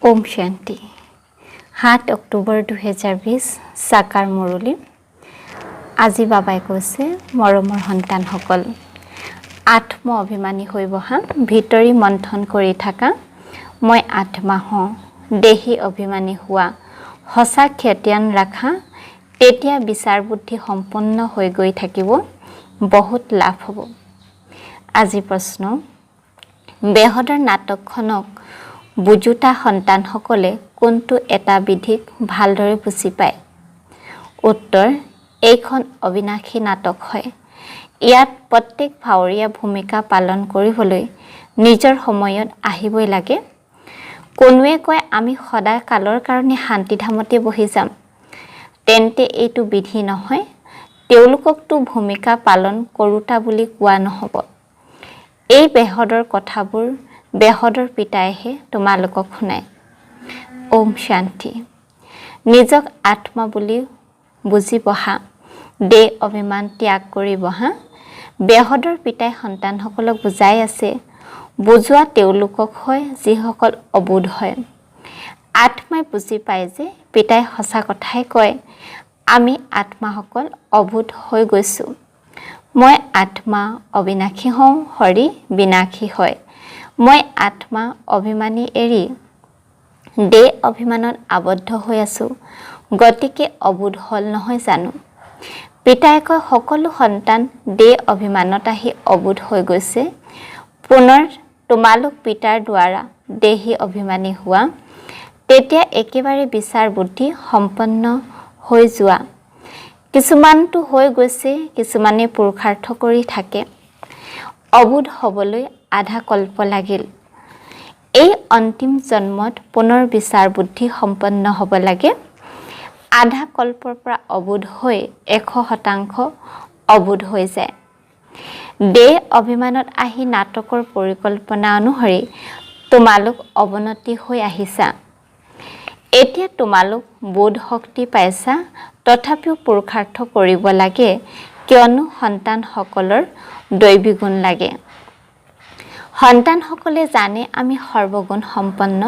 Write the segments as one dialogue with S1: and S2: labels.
S1: ओम शांति 7 অক্টোবৰ 2020 সাকাৰ মুৰলী আজি বাবাই কৈছে মৰমৰ সন্তানসকল আত্ম অভিমানী হৈ বহা ভিতৰি মন্থন কৰি থাকা মই আত্মা হওঁ দেহি অভিমানী হোৱা হসা খ্যাতিয়ান ৰাখা তেতিয়া বিচাৰ বুদ্ধি সম্পন্ন হৈ গৈ থাকিব বহুত লাভ হ'ব আজি প্ৰশ্ন বেহদৰ নাটকখনক বুজুতা সন্তানসকলে কোনটো এটা বিধিক ভালদৰে বুজি পায় উত্তৰ এইখন অবিনাশী নাটক হয় ইয়াত প্ৰত্যেক ভাৱৰীয়া ভূমিকা পালন কৰিবলৈ নিজৰ সময়ত আহিবই লাগে কোনোৱে কয় আমি সদায় কালৰ কাৰণে শান্তিধামতে বহি যাম তেন্তে এইটো বিধি নহয় তেওঁলোককটো ভূমিকা পালন কৰোতা বুলি কোৱা নহব এই বেহদৰ কথাবোৰ বেহদৰ পিতাইহে তোমালোকক শুনায় ওম শান্তি নিজক আত্মা বুলি বুজি বহা দে অভিমান ত্যাগ কৰি বহা বেহদৰ পিতাই সন্তানসকলক বুজাই আছে বুজোৱা তেওঁলোকক হয় যিসকল অবুধ হয় আত্মাই বুজি পায় যে পিতাই সঁচা কথাই কয় আমি আত্মাসকল অবুধ হৈ গৈছো মই আত্মা অবিনাশী হওঁ হৰি বিনাশী হয় মই আত্মা অভিমানী এৰি দে অভিমানত আবদ্ধ হৈ আছো গতিকে অবুধ হল নহয় জানো পিতাই কয় সকলো সন্তান দে অভিমানত আহি অবুধ হৈ গৈছে পুনৰ তোমালোক পিতাৰ দ্বাৰা দেহি অভিমানী হোৱা তেতিয়া একেবাৰে বিচাৰ বুদ্ধি সম্পন্ন হৈ যোৱা কিছুমানটো হৈ গৈছে কিছুমানে পুৰুষাৰ্থ কৰি থাকে অবুধ হবলৈ আধা কল্প লাগিল এই অন্তিম জন্মত পুনৰ বিচাৰ বুদ্ধি সম্পন্ন হ'ব লাগে আধা কল্পৰ পৰা অবুধ হৈ 100% অবুধ হৈ যায় দে অভিমানত আহি নাটকৰ পৰিকল্পনা অনুসৰি তোমালোক অৱনতি হৈ আহিছা এতিয়া তোমালোক বোধ শক্তি পাইছা তথাপিও পুৰুষাৰ্থ কৰিব লাগে কিয়নো সন্তানসকলৰ দৈবী গুণ লাগে সন্তানসকলে জানে আমি সৰ্বগুণ সম্পন্ন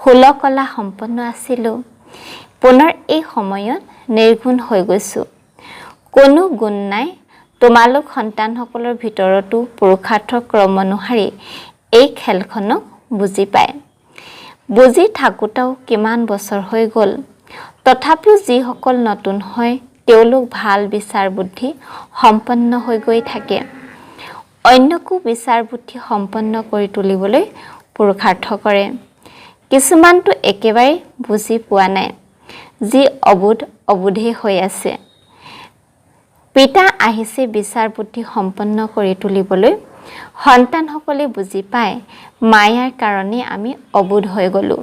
S1: হুলকলা সম্পন্ন আছিলো পুনৰ এই সময়ত নিৰ্গুণ হৈ গৈছো কোনো গুণ নাই তোমালোক সন্তানসকলৰ ভিতৰতো পুৰুষাৰ্থ ক্ৰম অনুসৰি এই খেলখনক বুজি পায় বুজি থাকোঁতেও কিমান বছৰ হৈ গ'ল তথাপিও যিসকল নতুন হয় তেওঁলোক ভাল বিচাৰ বুদ্ধি সম্পন্ন হৈ গৈ থাকে অন্যকো বিচাৰ বুদ্ধি সম্পন্ন কৰি তুলিবলৈ পুৰুষাৰ্থ কৰে কিছুমানটো একেবাৰে বুজি পোৱা নাই যি অবুধে হৈ আছে পিতা আহিছে বিচাৰ বুদ্ধি সম্পন্ন কৰি তুলিবলৈ সন্তানসকলে বুজি পায় মায়াৰ কাৰণে আমি অবুধ হৈ গলো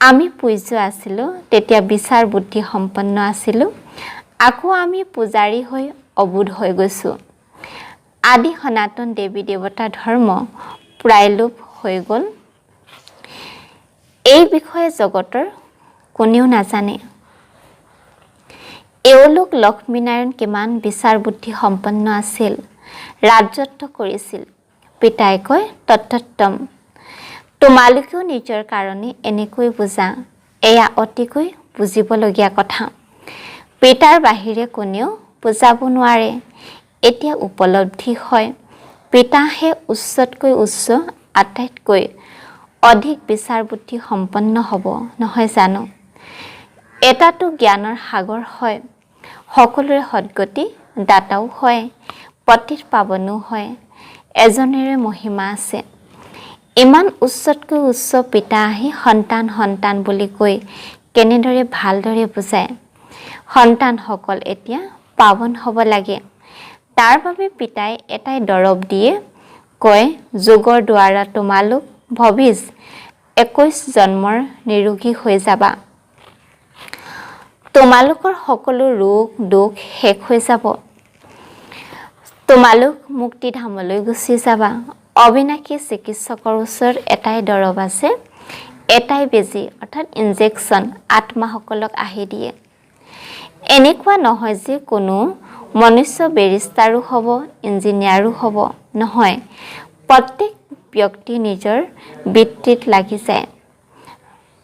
S1: আমি পূজ্য আছিলো তেতিয়া বিচাৰ বুদ্ধি সম্পন্ন আছিলো আকৌ আমি পূজাৰী হৈ অবুধ হৈ গৈছো আদি সনাতন দেৱী দেৱতা ধৰ্ম প্ৰায় লোপ হৈ গ'ল এই বিষয়ে জগতৰ কোনেও নাজানে এওঁলোক লক্ষ্মীনাৰায়ণ কিমান বিচাৰ বুদ্ধি সম্পন্ন আছিল ৰাজত্ব কৰিছিল পিতাই কয় তত্তম তোমালোকেও নিজৰ কাৰণে এনেকৈ বুজা এয়া অতিকৈ বুজিবলগীয়া কথা পিতাৰ বাহিৰে কোনেও বুজাব নোৱাৰে এতিয়া উপলব্ধি হয় পিতাহে উচ্চতকৈ উচ্চ আটাইতকৈ অধিক বিচাৰ বুদ্ধি সম্পন্ন হ'ব নহয় জানো এটাটো জ্ঞানৰ সাগৰ হয় সকলোৰে সদ্গতি দাতাও হয় পতিত পাৱনো হয় এজনেৰে মহিমা আছে ইমান উচ্চতকৈ উচ্চ পিতা আহি সন্তান বুলি কৈ কেনেদৰে ভালদৰে বুজায় সন্তানসকল এতিয়া পাৱন হ'ব লাগে তাৰ বাবে পিতাই এটাই দৰৱ দিয়ে কয় যোগৰ দ্বাৰা তোমালোক ভৱিষ 21 জন্মৰ নিৰোগী হৈ যাবা তোমালোকৰ সকলো ৰোগ দুখ শেষ হৈ যাব তোমালোক মুক্তিধামলৈ গুচি যাবা অবিনাশী চিকিৎসকৰ ওচৰত এটাই দৰৱ আছে এটাই বেজি অৰ্থাৎ ইনজেকশ্যন আত্মাসকলক আহি দিয়ে এনেকুৱা নহয় যে কোনো মনুষ্য বেৰিষ্টাৰো হ'ব ইঞ্জিনিয়াৰো হ'ব নহয় প্ৰত্যেক ব্যক্তি নিজৰ বৃত্তিত লাগি যায়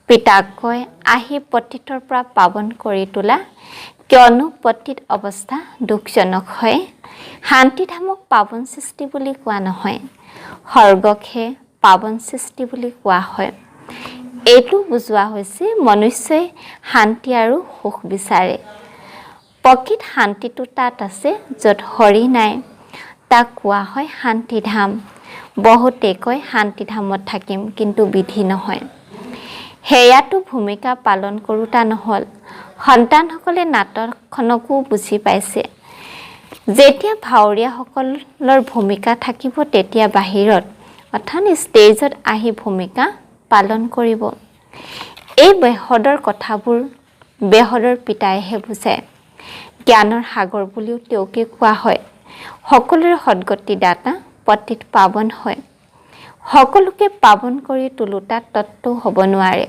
S1: পিতাক কয় আহি পতিতৰ পৰা পাৱন কৰি তোলা, কিয়নো পতিত অৱস্থা দুখজনক হয়। শান্তিধামক পাৱন সৃষ্টি বুলি কোৱা নহয়, স্বৰ্গকহে পাৱন সৃষ্টি বুলি কোৱা হয়। এইটো বুজোৱা হৈছে মনুষ্যই শান্তি আৰু সুখ বিচাৰে। প্ৰকৃত শান্তিটো তাত আছে য'ত হৰি নাই, তাক কোৱা হয় শান্তিধাম। বহুতে কয় শান্তিধামত থাকিম, কিন্তু বিধি নহয়। সেয়াতো ভূমিকা পালন কৰোঁতা নহ'ল। সন্তানসকলে নাটকখনকো বুজি পাইছে। যেতিয়া ভাৱৰীয়াসকলৰ ভূমিকা থাকিব, তেতিয়া বাহিৰত অৰ্থাৎ ষ্টেজত আহি ভূমিকা পালন কৰিব। এই বেহদৰ কথাবোৰ বেহদৰ পিতাইহে বুজায়। জ্ঞানৰ সাগৰ বুলিও তেওঁকে কোৱা হয়। সকলোৰে সদ্গতি দাতা, পতিত পাৱন হয়। সকলোকে পাৱন কৰি তোলোতা তত্ত্বও হ'ব নোৱাৰে।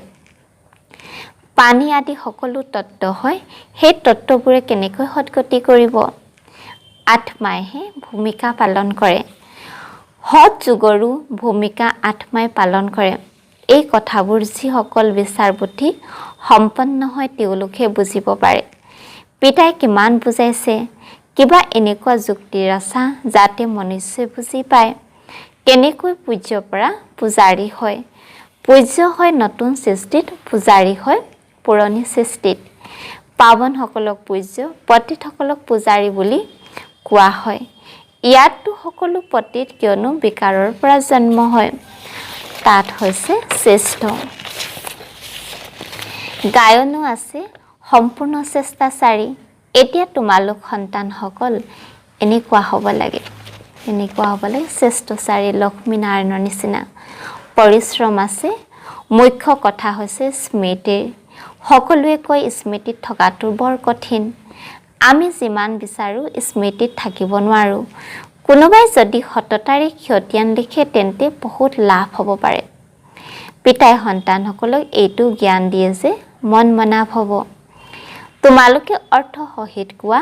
S1: পানী আদি সকলো তত্ত্ব হয়, সেই তত্ত্ববোৰে কেনেকৈ সদ্গতি কৰিব? আত্মাইহে ভূমিকা পালন কৰে। সৎ যুগৰো ভূমিকা আত্মাই পালন কৰে। এই কথাবোৰ যিসকল বিচাৰ বুদ্ধি সম্পন্ন হয় তেওঁলোকে বুজিব পাৰে। পিতাই কিমান বুজাইছে, কিবা এনেকুৱা যুক্তি ৰচা যাতে মনুষ্যই বুজি পায়। কেনেকৈ পূজ্যৰ পৰা পূজাৰী হয়। পূজ্য হয় নতুন সৃষ্টিত, পূজাৰী হয় পুৰণি সৃষ্টিত। পাৱনসকলক পূজ্য, পতিতসকলক পূজাৰী বুলি কোৱা হয়। ইয়াততো সকলো পতিত, কিয়নো বিকাৰৰ পৰা জন্ম হয়। তাত হৈছে শ্ৰেষ্ঠ। গায়নো আছে সম্পূৰ্ণ চেষ্টাচাৰী। এতিয়া তোমালোক সন্তানসকল এনেকুৱা হ'ব লাগে, শ্ৰেষ্ঠচাৰী লক্ষ্মীনাৰায়ণৰ নিচিনা। পৰিশ্ৰম আছে। মুখ্য কথা হৈছে স্মৃতিৰ। সকলোৱে কয় স্মৃতিত থকাটো বৰ কঠিন। আমি যিমান বিচাৰোঁ স্মৃতিত থাকিব নোৱাৰোঁ। কোনোবাই যদি সততাৰে ক্ষতিয়ান লিখে তেন্তে বহুত লাভ হ'ব পাৰে। পিতাই সন্তানসকলক এইটো জ্ঞান দিয়ে যে মন মনাভ হ'ব। তোমালোকে অৰ্থ সহিত কোৱা।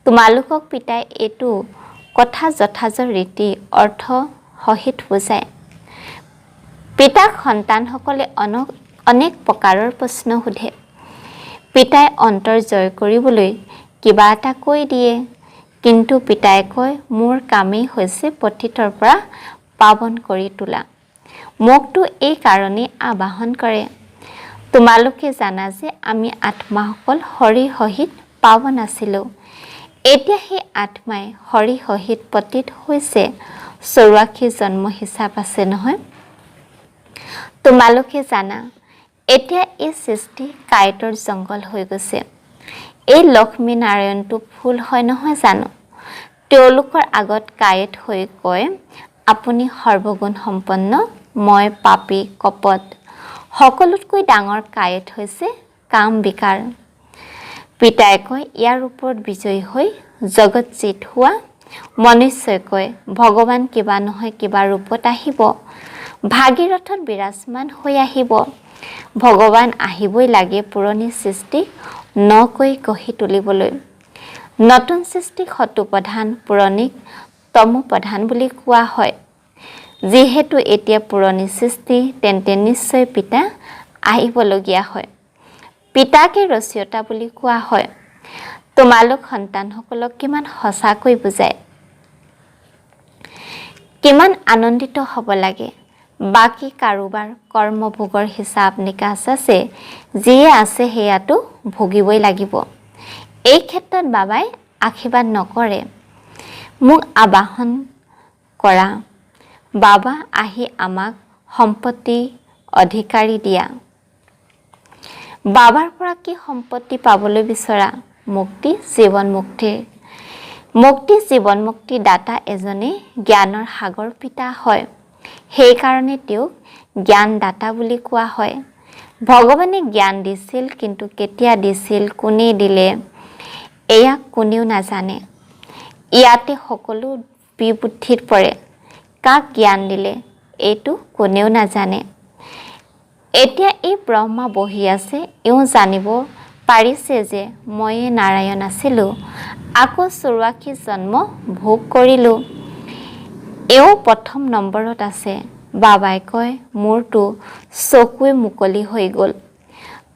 S1: তোমালোকক পিতাই এইটো কথা যথাযথ ৰীতি অৰ্থ সহিত বুজায়। পিতাক সন্তানসকলে অনেক প্ৰকাৰৰ প্ৰশ্ন সোধে। পিতাই অন্তৰ জয় কৰিবলৈ কিবা এটা কৈ দিয়ে, কিন্তু পিতাই কয় মোৰ কামেই হৈছে পতিতৰ পৰা পাৱন কৰি তোলা। মোকতো এই কাৰণেই আবাহন কৰে। তোমালোকে জানা যে আমি আত্মাসকল হৰি সহিত পাৱন আছিলোঁ। এতিয়া সেই আত্মাই হৰি সহিত পতিত হৈছে। 84 জন্ম হিচাপ আছে নহয়। তোমালোকে জানা এতিয়া এই সৃষ্টি কাঁইটৰ জংঘল হৈ গৈছে। এই লক্ষ্মী নাৰায়ণটো ফুল হয় নহয় জানো? তেওঁলোকৰ আগত কাঁইট হৈ কয় আপুনি সৰ্বগুণ সম্পন্ন, মই পাপী কপট। সকলোতকৈ ডাঙৰ কাঁইট হৈছে কাম বিকাৰ। পিতাই কয় ইয়াৰ ওপৰত বিজয়ী হৈ জগত জিত হোৱা। মনুষ্যই কয় ভগৱান কিবা নহয় কিবা ৰূপত আহিব, ভাগীৰথত বিৰাজমান হৈ আহিব। ভগৱান আহিবই লাগে পুৰণি সৃষ্টি নকৈ গঢ়ি তুলিবলৈ। নতুন সৃষ্টিক শতোপ্ৰধান, পুৰণিক তমোপ্ৰধান বুলি কোৱা হয়। যিহেতু এতিয়া পুৰণি সৃষ্টি, তেন্তে নিশ্চয় পিতা আহিবলগীয়া হয়। পিতাকে ৰচয়িতা বুলি কোৱা হয়। তোমালোক সন্তানসকলক কিমান সঁচাকৈ বুজায়। কিমান আনন্দিত হ'ব লাগে। বাকী কাৰোবাৰ কৰ্মভোগৰ হিচাপ নিকাচ আছে, যিয়ে আছে সেয়াটো ভুগিবই লাগিব। এই ক্ষেত্ৰত বাবাই আশীৰ্বাদ নকৰে মোক আবাহন কৰা, বাবা আহি আমাক সম্পত্তি অধিকাৰী দিয়া। বাবাৰ পৰা কি সম্পত্তি পাবলৈ বিচৰা? মুক্তি, জীৱন মুক্তিৰ। মুক্তি জীৱন মুক্তি দাতা এজনে জ্ঞানৰ সাগৰ পিতা হয়। সেইকাৰণে তেওঁক জ্ঞান দাতা বুলি কোৱা হয়। ভগৱানে জ্ঞান দিছিল, কিন্তু কেতিয়া দিছিল, কোনে দিলে, এয়া কোনেও নাজানে। ইয়াতে সকলো বিবুদ্ধিত পৰে। কাক জ্ঞান দিলে এইটো কোনেও নাজানে। এতিয়া এই ব্ৰহ্মা বহি আছে, এওঁ জানিব পাৰিছে যে ময়ে নাৰায়ণ আছিলোঁ, আকৌ 84 জন্ম ভোগ কৰিলোঁ। এওঁ প্ৰথম নম্বৰত আছে। বাবাই কয় মোৰতো চকুৱে মুকলি হৈ গ'ল।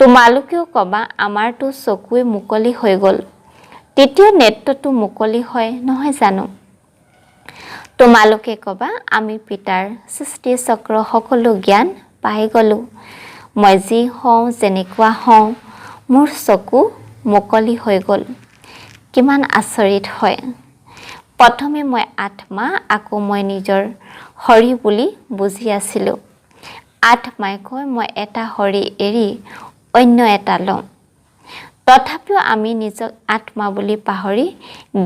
S1: তোমালোকেও ক'বা আমাৰতো চকুৱে মুকলি হৈ গ'ল, তৃতীয় নেত্ৰটো মুকলি হয় নহয় জানো? তোমালোকে ক'বা আমি পিতাৰ সৃষ্টি চক্ৰ সকলো জ্ঞান পাই গ'লোঁ। মই যি হওঁ যেনেকুৱা হওঁ মোৰ চকু মুকলি হৈ গ'ল। কিমান আচৰিত হয়। প্ৰথমে মই আত্মা, আকৌ মই নিজৰ শৰীৰ বুলি বুজি আছিলোঁ। আত্মাই কয় মই এটা শৰীৰ এৰি অন্য এটা লওঁ। তথাপিও আমি নিজক আত্মা বুলি পাহৰি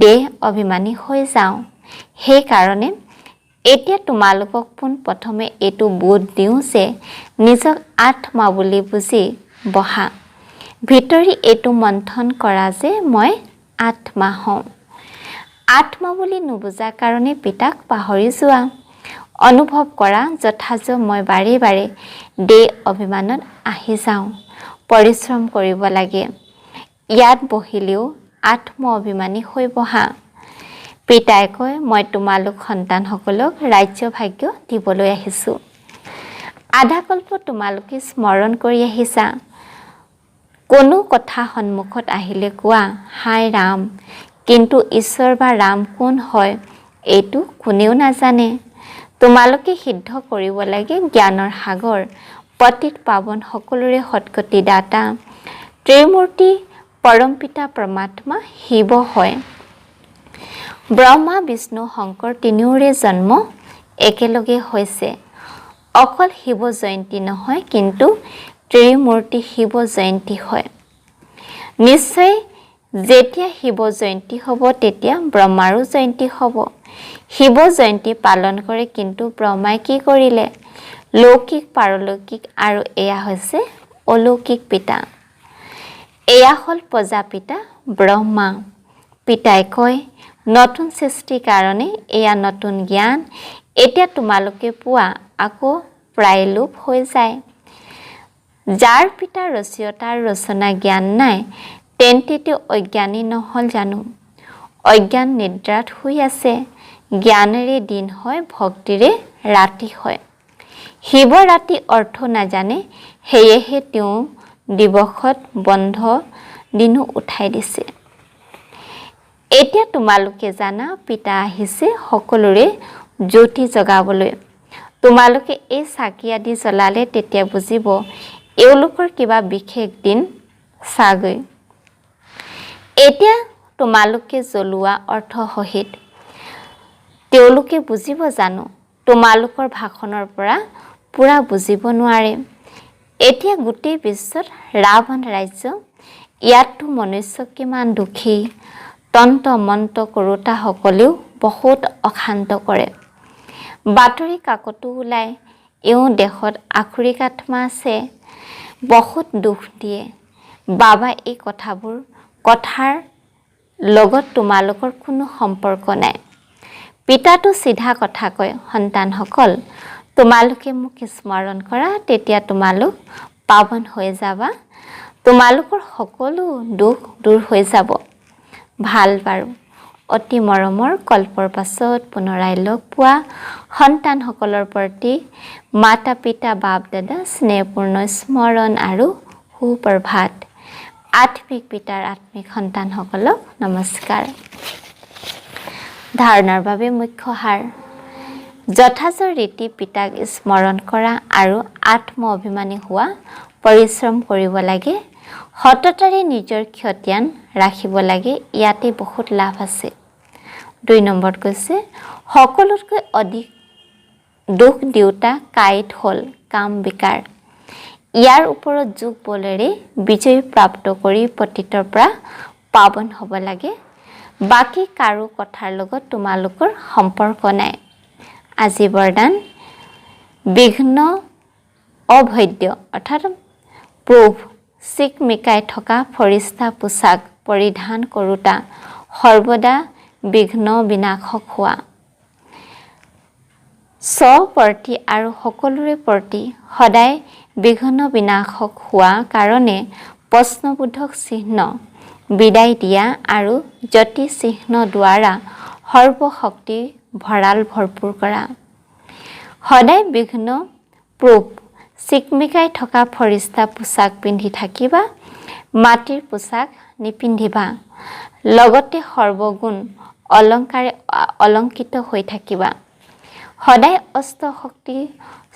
S1: দেহ অভিমানী হৈ যাওঁ। সেইকাৰণে এতিয়া তোমালোকক পোনপ্ৰথমে এইটো বোধ দিওঁ যে নিজক আত্মা বুলি বুজি বহা। ভিতৰি এইটো মন্থন কৰা যে মই আত্মা হওঁ। আত্মা বুলি নুবুজা কাৰণে পিতাক পাহৰি যোৱা। অনুভৱ কৰা যথাযথ মই বাৰে বাৰে দেহ অভিমানত আহি যাওঁ। পৰিশ্ৰম কৰিব লাগে। ইয়াত বহিলেও আত্ম অভিমানী হৈ বহা। পিতাই কয় মই তোমালোক সন্তানসকলক ৰাজ্য ভাগ্য দিবলৈ আহিছোঁ। আধাকল্প তোমালোকে স্মৰণ কৰি আহিছা। কোনো কথা সন্মুখত আহিলে কোৱা হাই ৰাম, কিন্তু ঈশ্বৰ বা ৰাম কোন হয় এইটো কোনেও নাজানে। তোমালোকে সিদ্ধ কৰিব লাগে জ্ঞানৰ সাগৰ, পতিত পাৱন সকলোৰে সৎগতি দাতা, ত্ৰিমূৰ্তি পৰমপিতা পৰমাত্মা শিৱ হয়। ব্ৰহ্মা বিষ্ণু শংকৰ তিনিওৰে জন্ম একেলগে হৈছে। অকল শিৱ জয়ন্তী নহয়, কিন্তু ত্ৰিমূৰ্তি শিৱ জয়ন্তী হয়। নিশ্চয় যেতিয়া শিৱ জয়ন্তী হ'ব তেতিয়া ব্ৰহ্মাৰো জয়ন্তী হ'ব। শিৱ জয়ন্তী পালন কৰে, কিন্তু ব্ৰহ্মাই কি কৰিলে? লৌকিক, পাৰলৌকিক আৰু এয়া হৈছে অলৌকিক পিতা। এয়া হ'ল প্ৰজাপিতা ব্ৰহ্মা। পিতাই কয় নতুন সৃষ্টিৰ কাৰণে এয়া নতুন জ্ঞান। এতিয়া তোমালোকে পোৱা আকৌ প্ৰায় লোপ হৈ যায়। যাৰ পিতাৰ ৰচয়তাৰ ৰচনা জ্ঞান নাই তেন্তেটো অজ্ঞানী নহ'ল জানো? অজ্ঞান নিদ্ৰাত শুই আছে। জ্ঞানেৰে দিন হয়, ভক্তিৰে ৰাতি হয়। শিৱ ৰাতি অৰ্থ নাজানে, সেয়েহে তেওঁ দিৱসত বন্ধ দিনো উঠাই দিছে। এতিয়া তোমালোকে জানা পিতা আহিছে সকলোৰে জ্যোতি জগাবলৈ। তোমালোকে এই চাকি আদি জ্বলালে তেতিয়া বুজিব এওঁলোকৰ কিবা বিশেষ দিন চাগৈ। এতিয়া তোমালোকে জ্বলোৱা অৰ্থসহিত তেওঁলোকে বুজিব জানো? তোমালোকৰ ভাষণৰ পৰা পুৰা বুজিব নোৱাৰে। এতিয়া গোটেই বিশ্বত ৰাৱণ ৰাজ্য, ইয়াততো মনুষ্য কিমান দুখী। তন্ত্ৰ মন্ত্ৰ কৰোতাসকলেও বহুত অশান্ত কৰে। বাতৰি কাকতো ওলায় এওঁ দেশত আসুৰিক আত্মা আছে, বহুত দুখ দিয়ে। বাবা এই কথাৰ লগত তোমালোকৰ কোনো সম্পৰ্ক নাই। পিতাটো চিধা কথা কয়, সন্তানসকল তোমালোকে মোক স্মৰণ কৰা, তেতিয়া তোমালোক পাৱন হৈ যাবা। তোমালোকৰ সকলো দুখ দূৰ হৈ যাব। ভাল বাৰু, অতি মৰমৰ কল্পৰ পাছত পুনৰাই লগ পোৱা সন্তানসকলৰ প্ৰতি মাতা পিতা বাপ দাদা স্নেহপূৰ্ণ স্মৰণ আৰু সুপ্ৰভাত। আত্মিক পিতাৰ আত্মিক সন্তানসকলক নমস্কাৰ। ধাৰণাৰ বাবে মুখ্য সাৰ। যথাযথ ৰীতি পিতাক স্মৰণ কৰা আৰু আত্ম অভিমানী হোৱা পৰিশ্ৰম কৰিব লাগে। সততাৰে নিজৰ ক্ষতিয়ান ৰাখিব লাগে। ইয়াতে বহুত লাভ আছে। 2 নম্বৰত কৈছে সকলোতকৈ অধিক দুখ দেউতা কাঁইট হ'ল কাম বিকাৰ। ইয়াৰ ওপৰত যোগ বলেৰে বিজয় প্ৰাপ্ত কৰি পতিতৰ পৰা পাৱন হ'ব লাগে। বাকী কাৰো কথাৰ লগত তোমালোকৰ সম্পৰ্ক নাই। আজি বৰদান বিঘ্ন অভেদ্য অৰ্থাৎ প্ৰভু চিকমিকাই থকা ফৰিস্তা পোছাক পৰিধান কৰোঁতা সৰ্বদা বিঘ্ন বিনাশক হোৱা। স্বপ্ৰতি আৰু সকলোৰে প্ৰতি সদায় বিঘ্ন বিনাশক হোৱা কাৰণে প্ৰশ্নবোধক চিহ্ন বিদায় দিয়া আৰু জ্যোতি চিহ্ন দ্বাৰা সৰ্বশক্তি ভঁৰাল ভৰপূৰ কৰা। সদায় বিঘ্ন প্ৰুফ চিকমিকাই থকা ফৰিস্তা পোছাক পিন্ধি থাকিবা, মাটিৰ পোছাক নিপিন্ধিবা। লগতে সৰ্বগুণ অলংকাৰে অলংকৃত হৈ থাকিবা। সদায় অষ্টশক্তি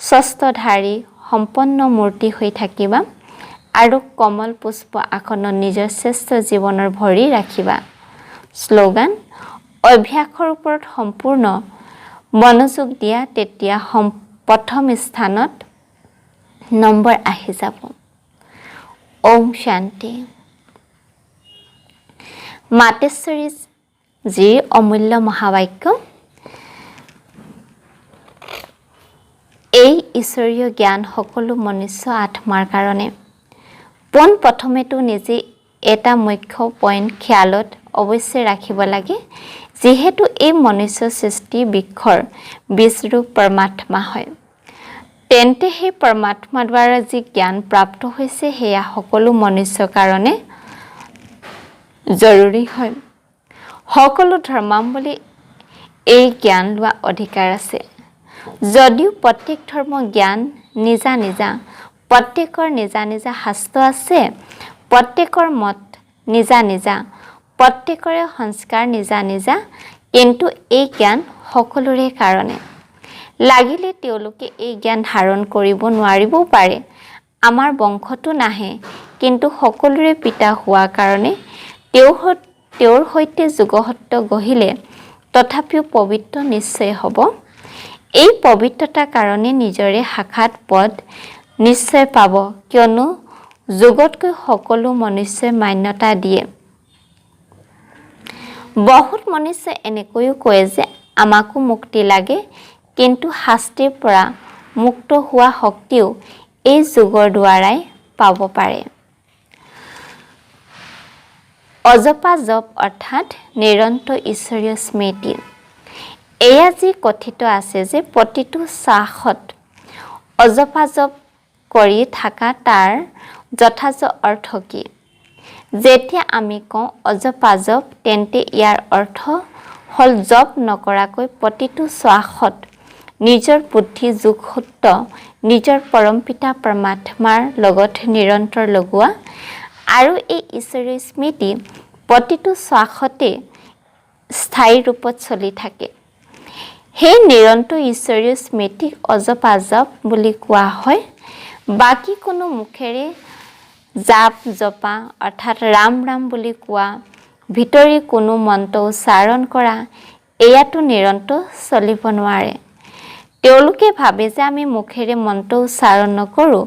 S1: শস্ত্ৰধাৰী সম্পন্ন মূৰ্তি হৈ থাকিবা আৰু কমল পুষ্প আসনত নিজৰ শ্ৰেষ্ঠ জীৱনৰ ভৰি ৰাখিবা। শ্লোগান: অভ্যাসৰ ওপৰত সম্পূৰ্ণ মনোযোগ দিয়া, তেতিয়া প্ৰথম স্থানত নম্বৰ আহি যাব। ওম শান্তি। মাতেশ্বৰী জীৰ অমূল্য মহাবাক্য। এই ঈশ্বৰীয় জ্ঞান সকলো মনুষ্য আত্মাৰ কাৰণে। পোন প্ৰথমেতো নিজে এটা মুখ্য পইণ্ট খেয়ালত অৱশ্যে ৰাখিব লাগে, যিহেতু এই মনুষ্য সৃষ্টি বৃক্ষৰ বীজৰূপ পৰমাত্মা হয়। তেন্তে সেই পৰমাত্মাৰ দ্বাৰা যি জ্ঞান প্ৰাপ্ত হৈছে সেয়া সকলো মনুষ্যৰ কাৰণে জৰুৰী হয়। সকলো ধৰ্মাৱলম্বী এই জ্ঞান লোৱা অধিকাৰ আছে। যদিও প্ৰত্যেক ধৰ্ম জ্ঞান নিজা নিজা, প্ৰত্যেকৰ নিজা নিজা শাস্ত্ৰ আছে, প্ৰত্যেকৰ মত নিজা নিজা, প্ৰত্যেকৰে সংস্কাৰ নিজা নিজা, কিন্তু এই জ্ঞান সকলোৰে কাৰণে। লাগিলে তেওঁলোকে এই জ্ঞান ধাৰণ কৰিব নোৱাৰিবও পাৰে। আমাৰ বংশতো নাহে, কিন্তু সকলোৰে পিতা হোৱা কাৰণে তেওঁৰ সৈতে যুগহত্য গঢ়িলে তথাপিও পবিত্ৰ নিশ্চয় হ'ব। এই পবিত্ৰতাৰ কাৰণে নিজৰে সাক্ষাৎ পদ নিশ্চয় পাব, কিয়নো যুগতকৈ সকলো মনুষ্যই মান্যতা দিয়ে। বহুত মনুষ্যই এনেকৈও কয় যে আমাকো মুক্তি লাগে, কিন্তু শাস্তিৰ পৰা মুক্ত হোৱা শক্তিও এই যুগৰ দ্বাৰাই পাব পাৰে। অজপা জপ অৰ্থাৎ নিৰন্তৰ ঈশ্বৰীয় স্মৃতি। এয়া যি কথিত আছে যে প্ৰতিটো শ্বাসত অজপা জপ কৰি থকা, তাৰ যথাৰ্থ অৰ্থ কি? যেতিয়া আমি কওঁ অজপা জপ, তেন্তে ইয়াৰ অৰ্থ হ'ল জপ নকৰাকৈ প্ৰতিটো শ্বাসত নিজৰ বুদ্ধি যোগসূত্ৰ নিজৰ পৰমপিতা পৰমাত্মাৰ লগত নিৰন্তৰ লগোৱা, আৰু এই ঈশ্বৰীয় স্মৃতি প্ৰতিটো শ্বাসতে স্থায়ী ৰূপত চলি থাকে। সেই নিৰন্তৰ ঈশ্বৰীয় স্মৃতিক অজপা জপ বুলি কোৱা হয়। বাকী কোনো মুখেৰে জাপ জপা অৰ্থাৎ ৰাম ৰাম বুলি কোৱা, ভিতৰি কোনো মন্ত্ৰ উচ্চাৰণ কৰা, এয়াতো নিৰন্তৰ চলিব নোৱাৰে। তেওঁলোকে ভাবে যে আমি মুখেৰে মন্ত্ৰ উচ্চাৰণ নকৰোঁ,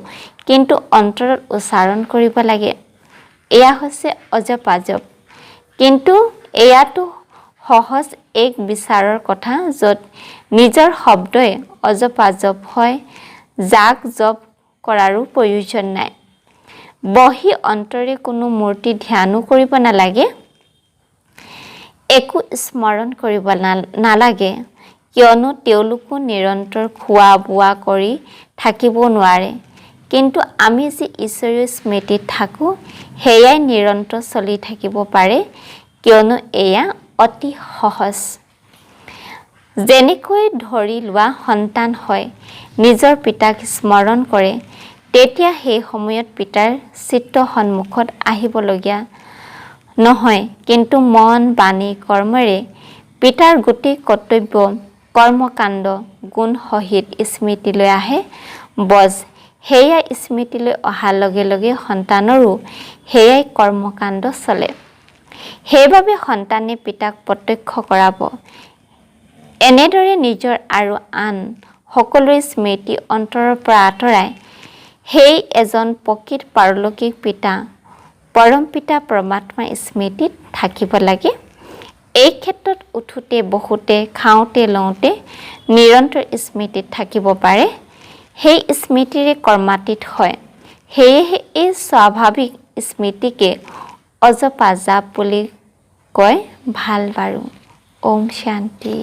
S1: কিন্তু অন্তৰত উচ্চাৰণ কৰিব লাগে। এয়া হৈছে অজপা জপ। কিন্তু এয়াতো সহজ এক বিচাৰৰ কথা, য'ত নিজৰ শব্দই অজপা জপ হয়, যাক জপ কৰাৰো প্ৰয়োজন নাই। বহি অন্তৰে কোনো মূৰ্তি ধ্যানো কৰিব নালাগে, একো স্মৰণ কৰিব নালাগে, কিয়নো তেওঁলোকো নিৰন্তৰ খোৱা বোৱা কৰি থাকিব নোৱাৰে। কিন্তু আমি যি ঈশ্বৰীয় স্মৃতিত থাকোঁ, সেয়াই নিৰন্তৰ চলি থাকিব পাৰে, কিয়নো এয়া অতি সহজ। যেনেকৈ ধৰি লোৱা সন্তান হয় নিজৰ পিতাক স্মৰণ কৰে, তেতিয়া সেই সময়ত পিতাৰ চিত্ৰ সন্মুখত আহিবলগীয়া নহয়, কিন্তু মন বাণী কৰ্মৰে পিতাৰ গোটেই কৰ্তব্য কৰ্মকাণ্ড গুণ সহিত স্মৃতিলৈ আহে। বজ সেয়া স্মৃতিলৈ অহাৰ লগে লগে সন্তানৰো সেয়াই কৰ্মকাণ্ড চলে। সেইবাবে সন্তানে পিতাক প্ৰত্যক্ষ কৰাব। এনেদৰে নিজৰ আৰু আন সকলোৰে স্মৃতি অন্তৰৰ পৰা আঁতৰাই সেই এজন প্ৰকৃত পাৰলৌকিক পিতা পৰমপিতা পৰমাত্মাৰ স্মৃতিত থাকিব লাগে। এই ক্ষেত্ৰত উঠোতে বহোতে খাওঁতে লওঁতে নিৰন্তৰ স্মৃতিত থাকিব পাৰে। সেই স্মৃতিৰে কৰ্মাতীত হয়। সেয়েহে এই স্বাভাৱিক স্মৃতিকে অজপা জাপ বুলি কয়। ভাল বাৰু। ওম শান্তি।